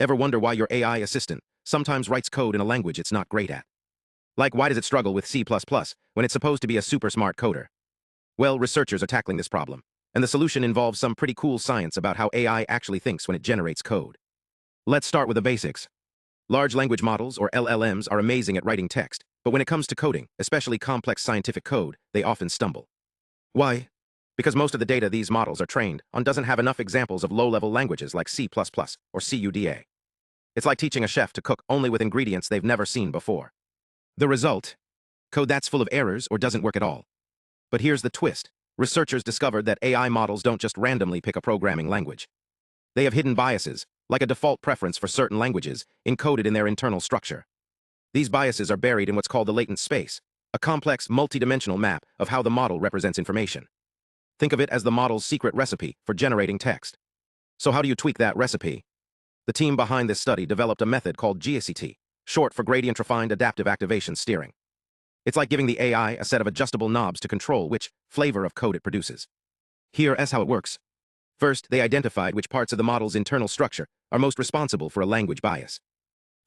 Ever wonder why your AI assistant sometimes writes code in a language it's not great at? Like, why does it struggle with C++ when it's supposed to be a super smart coder? Well, researchers are tackling this problem, and the solution involves some pretty cool science about how AI actually thinks when it generates code. Let's start with the basics. Large language models, or LLMs, are amazing at writing text, but when it comes to coding, especially complex scientific code, they often stumble. Why? Because most of the data these models are trained on doesn't have enough examples of low-level languages like C++ or CUDA. It's like teaching a chef to cook only with ingredients they've never seen before. The result? Code that's full of errors or doesn't work at all. But here's the twist. Researchers discovered that AI models don't just randomly pick a programming language. They have hidden biases, like a default preference for certain languages, encoded in their internal structure. These biases are buried in what's called the latent space, a complex, multidimensional map of how the model represents information. Think of it as the model's secret recipe for generating text. So how do you tweak that recipe? The team behind this study developed a method called GACT, short for Gradient-Refined Adaptive Activation Steering. It's like giving the AI a set of adjustable knobs to control which flavor of code it produces. Here's how it works. First, they identified which parts of the model's internal structure are most responsible for a language bias.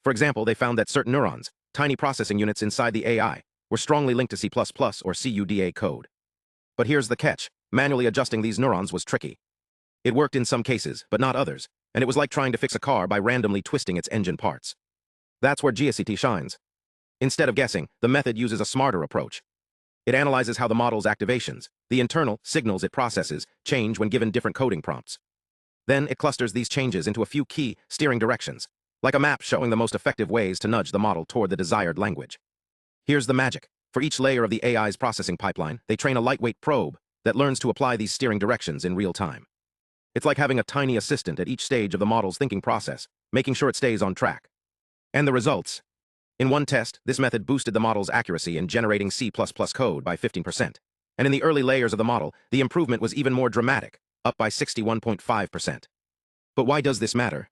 For example, they found that certain neurons, tiny processing units inside the AI, were strongly linked to C++ or CUDA code. But here's the catch. Manually adjusting these neurons was tricky. It worked in some cases, but not others, and it was like trying to fix a car by randomly twisting its engine parts. That's where GACT shines. Instead of guessing, the method uses a smarter approach. It analyzes how the model's activations, the internal signals it processes, change when given different coding prompts. Then it clusters these changes into a few key steering directions, like a map showing the most effective ways to nudge the model toward the desired language. Here's the magic. For each layer of the AI's processing pipeline, they train a lightweight probe that learns to apply these steering directions in real time. It's like having a tiny assistant at each stage of the model's thinking process, making sure it stays on track. And the results? In one test, this method boosted the model's accuracy in generating C++ code by 15%. And in the early layers of the model, the improvement was even more dramatic, up by 61.5%. But why does this matter?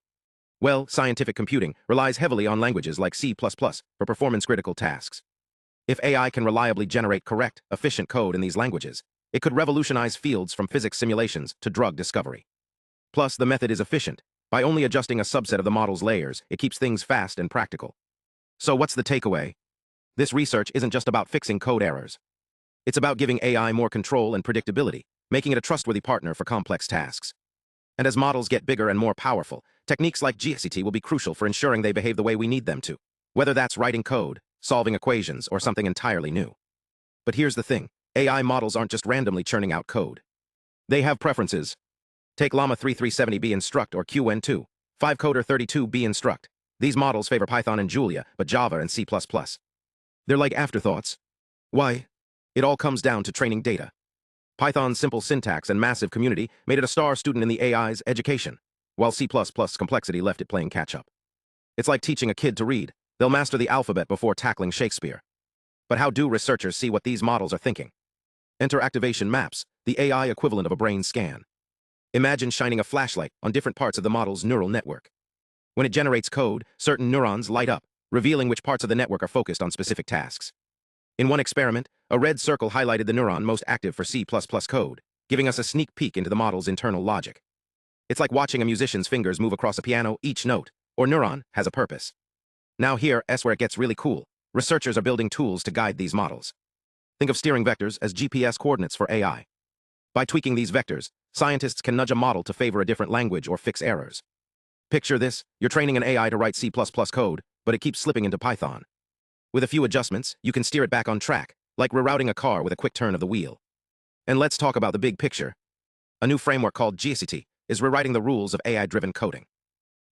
Well, scientific computing relies heavily on languages like C++ for performance-critical tasks. If AI can reliably generate correct, efficient code in these languages, it could revolutionize fields from physics simulations to drug discovery. Plus, the method is efficient. By only adjusting a subset of the model's layers, it keeps things fast and practical. So what's the takeaway? This research isn't just about fixing code errors. It's about giving AI more control and predictability, making it a trustworthy partner for complex tasks. And as models get bigger and more powerful, techniques like GACT will be crucial for ensuring they behave the way we need them to, whether that's writing code, solving equations, or something entirely new. But here's the thing. AI models aren't just randomly churning out code. They have preferences. Take Llama 3370B Instruct or QN2, 5Coder 32B Instruct. These models favor Python and Julia, but Java and C++. They're like afterthoughts. Why? It all comes down to training data. Python's simple syntax and massive community made it a star student in the AI's education, while C++ complexity left it playing catch-up. It's like teaching a kid to read. They'll master the alphabet before tackling Shakespeare. But how do researchers see what these models are thinking? Enter activation maps, the AI equivalent of a brain scan. Imagine shining a flashlight on different parts of the model's neural network. When it generates code, certain neurons light up, revealing which parts of the network are focused on specific tasks. In one experiment, a red circle highlighted the neuron most active for C++ code, giving us a sneak peek into the model's internal logic. It's like watching a musician's fingers move across a piano. Each note, or neuron, has a purpose. Now here's where it gets really cool. Researchers are building tools to guide these models. Think of steering vectors as GPS coordinates for AI. By tweaking these vectors, scientists can nudge a model to favor a different language or fix errors. Picture this, you're training an AI to write C++ code, but it keeps slipping into Python. With a few adjustments, you can steer it back on track, like rerouting a car with a quick turn of the wheel. And let's talk about the big picture. A new framework called GACT is rewriting the rules of AI-driven coding.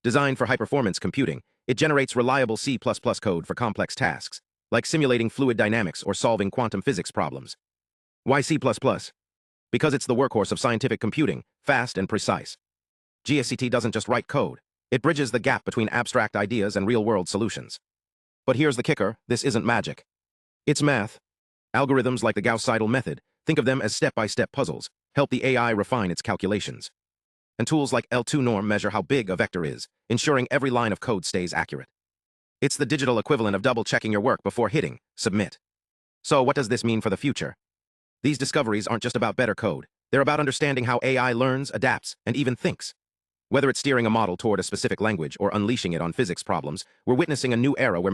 Designed for high-performance computing, it generates reliable C++ code for complex tasks, like simulating fluid dynamics or solving quantum physics problems. Why C++? Because it's the workhorse of scientific computing, fast and precise. GACT doesn't just write code. It bridges the gap between abstract ideas and real-world solutions. But here's the kicker, this isn't magic. It's math. Algorithms like the Gauss-Seidel method, think of them as step-by-step puzzles, help the AI refine its calculations. And tools like L2-norm measure how big a vector is, ensuring every line of code stays accurate. It's the digital equivalent of double-checking your work before hitting submit. So what does this mean for the future? These discoveries aren't just about better code. They're about understanding how AI learns, adapts, and even thinks. Whether it's steering a model toward a specific language or unleashing it on physics problems, we're witnessing a new era where